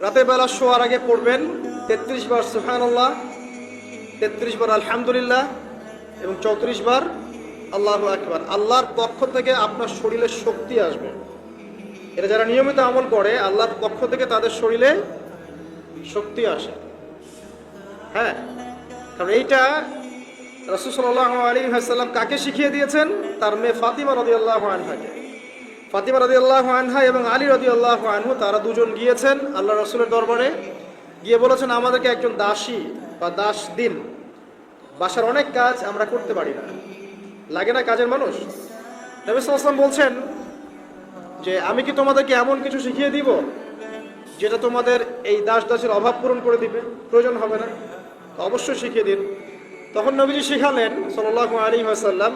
রাতের বেলা শোয়ার আগে পড়বেন 33 বার সুবহানাল্লাহ, 33 বার আলহামদুলিল্লাহ এবং 34 বার আল্লাহু আকবার। আল্লাহর পক্ষ থেকে আপনার শরীরে শক্তি আসবে। এটা যারা নিয়মিত আমল করে আল্লাহর পক্ষ থেকে তাদের শরীরে শক্তি আসে। হ্যাঁ, কারণ এইটা রাসূল সাল্লাল্লাহু আলাইহি ওয়াসাল্লাম কাকে শিখিয়ে দিয়েছেন? তার মেয়ে ফাতিমা রাদিয়াল্লাহু আনহাকে। ফাতিমা রাদিয়াল্লাহু আনহা এবং আলী রাদিয়াল্লাহু আনহু তারা দুজন গিয়েছেন আল্লাহ রাসূলের দরবারে, গিয়ে বলেছেন আমাদেরকে একজন দাসী বা দাস দিন, বাসার অনেক কাজ আমরা করতে পারি না, লাগে না কাজের মানুষ। নবী সাল্লাল্লাহু আলাইহি ওয়াসাল্লাম বলছেন যে আমি কি তোমাদেরকে এমন কিছু শিখিয়ে দিব যেটা তোমাদের এই দাস দাসের অভাব পূরণ করে দিবে, প্রয়োজন হবে না? অবশ্যই শিখিয়ে দিন। তখন নবীজি শিখালেন সাল্লাল্লাহু আলাইহি ওয়াসাল্লাম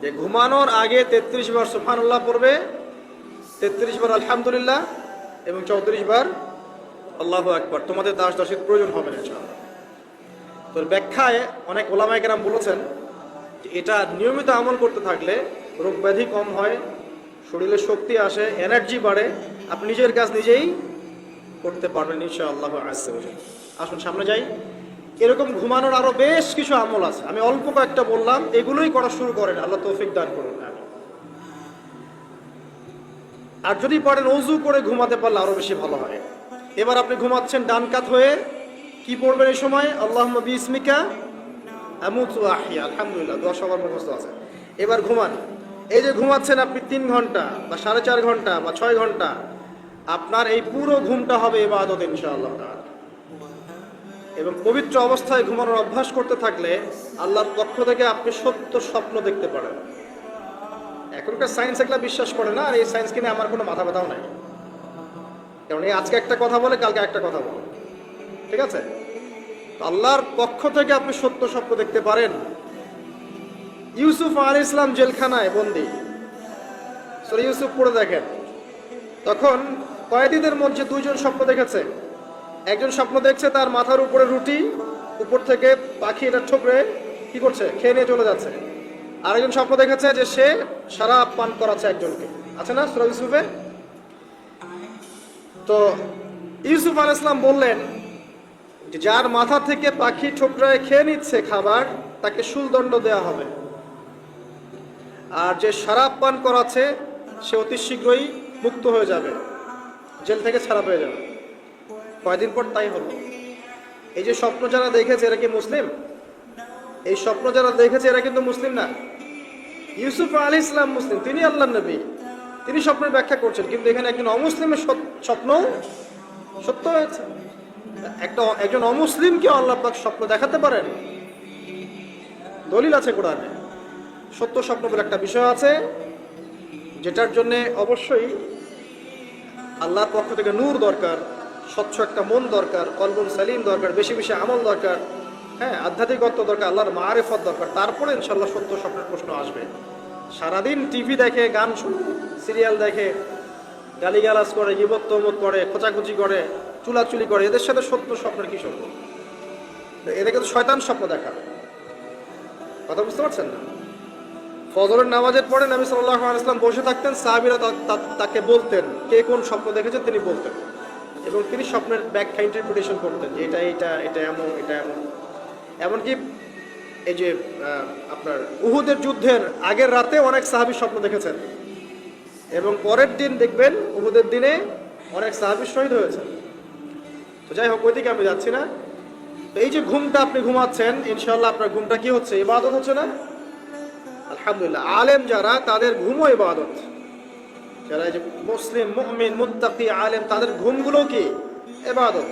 যে ঘুমানোর আগে 33 বার সুবহানাল্লাহ পড়বে, 33 বার আলহামদুলিল্লাহ এবং 34 বার আল্লাহু আকবার। তোমাদের দাস দাসীর প্রয়োজন হবে না ইনশাআল্লাহ। তোর ব্যাখ্যায় অনেক ওলামায়ে কেরাম বলেছেন যে এটা নিয়মিত আমল করতে থাকলে রোগ ব্যাধি কম হয়, শরীরে শক্তি আসে, এনার্জি বাড়ে, আপনি নিজের কাজ নিজেই করতে পারবেন ইনশাআল্লাহ আজ্জা ওয়া জাল্লা। আসুন সামনে যাই। এরকম ঘুমানোর আরো বেশ কিছু আমল আছে, আমি অল্প কয়েকটা বললাম, এগুলোই করা শুরু করেন, আল্লাহ তৌফিক দান করুন। আর যদি পারেন ওযু করে ঘুমাতে পারলে আরো বেশি ভালো হয়। এবার আপনি ঘুমাচ্ছেন ডান কাত হয়ে, কি পড়বেন এই সময়? আল্লাহুম্মা বিসমিকা আমুতু ওয়া আহইয়া, আলহামদুলিল্লাহ, দোয়া সবার মুখস্থ আছে। এবার ঘুমান। এই যে ঘুমাচ্ছেন আপনি 3 ঘন্টা বা 4.5 ঘন্টা বা 6 ঘন্টা, আপনার এই পুরো ঘুমটা হবে ইবাদত ইনশাআল্লাহ তাআলা। এবং পবিত্র অবস্থায় ঘুমানোর অভ্যাস করতে থাকলে আল্লাহর পক্ষ থেকে আপনি সত্য স্বপ্ন দেখতে পারেন। এখনকার সায়েন্স এগুলা বিশ্বাস করে না, আর এই সায়েন্স কিনে আমার কোনো মাথা ব্যথাও নাই, কারণ এই আজকে একটা কথা বলে কালকে একটা কথা বলে, ঠিক আছে? আল্লাহর পক্ষ থেকে আপনি সত্য স্বপ্ন দেখতে পারেন। ইউসুফ আলাইহিস সালাম জেলখানায় বন্দী, সূরা ইউসুফ পড়ে দেখেন। তখন কয়েদিদের মধ্যে 2 জন স্বপ্ন দেখেছে। একজন স্বপ্ন দেখছে তার মাথার উপরে রুটি, উপর থেকে পাখি এটা ঠোকরে কি করছে, খেয়ে নিয়ে চলে যাচ্ছে। আরেকজন স্বপ্ন দেখেছে যে সে শরাব পান করাচ্ছে একজনকে, আছে না সূরা ইউসুফে? তো ইউসুফ আলাইহিস সালাম বললেন যে যার মাথা থেকে পাখি ঠোকরায় খেয়ে নিচ্ছে খাবার, তাকে শুলদণ্ড দেওয়া হবে, আর যে শরাব পান করাচ্ছে সে অতি শীঘ্রই মুক্ত হয়ে যাবে, জেল থেকে ছাড়া পেয়ে যাবে। কয়েকদিন পর তাই হলো। এই যে স্বপ্ন যারা দেখেছে এরা কি মুসলিম? এই স্বপ্ন যারা দেখেছে এরা কিন্তু মুসলিম না। ইউসুফ আলাইহিস সালাম মুসলিম, তিনি আল্লাহর নবী, তিনি স্বপ্নের ব্যাখ্যা করছেন, কিন্তু এখানে একজন অমুসলিমের স্বপ্ন সত্য হয়েছে। একজন অমুসলিমকে আল্লাহ পাক স্বপ্ন দেখাতে পারেন, দলিল আছে কোরআনে। সত্য স্বপ্ন বলে একটা বিষয় আছে, যেটার জন্য অবশ্যই আল্লাহর পক্ষ থেকে নূর দরকার, স্বচ্ছ একটা মন দরকার, কলবুন সালিম দরকার, বেশি বেশি আমল দরকার, হ্যাঁ, আধ্যাত্মিকত্ব দরকার, আল্লাহর মারিফত দরকার, তারপরে ইনশাআল্লাহ সত্য স্বপ্নের প্রশ্ন আসবে। সারাদিন টিভি দেখে, গান শুনে, সিরিয়াল দেখে, গালিগালাজ করে, গীবত তহমত করে, খোঁচাখুচি করে, চুলাচুলি করে, এদের সাথে সত্য স্বপ্নের কি সম্পর্ক? এদেরকে তো শয়তান স্বপ্ন দেখাবে। কথা বুঝতে পারছেন না? ফজরের নামাজের পরে নবী সাল্লাল্লাহু আলাইহি ওয়াসাল্লাম বসে থাকতেন, সাহাবীরা তাকে বলতেন কে কোন স্বপ্ন দেখেছেন, তিনি বলতেন, এবং তিনি স্বপ্নের ব্যাখ্যা ইন্টারপ্রিটেশন করতেন যে এটা এটা এটা এমন, এটা এমন। এমনকি এই যে আপনার উহুদের যুদ্ধের আগের রাতে অনেক সাহাবী স্বপ্ন দেখেছেন, এবং পরের দিন দেখবেন উহুদের দিনে অনেক সাহাবী শহীদ হয়েছে। তো যাই হোক, ওইদিকে আমি যাচ্ছি না। তো এই যে ঘুমটা আপনি ঘুমাচ্ছেন, ইনশাআল্লাহ আপনার ঘুমটা কি হচ্ছে? ইবাদত হচ্ছে না? আলহামদুলিল্লাহ। আলেম যারা, তাদের ঘুমও ইবাদত। যারা এই যে মুসলিম, মুমিন, মুত্তাকি, আলেম, তাদের ঘুমগুলো কি ইবাদত।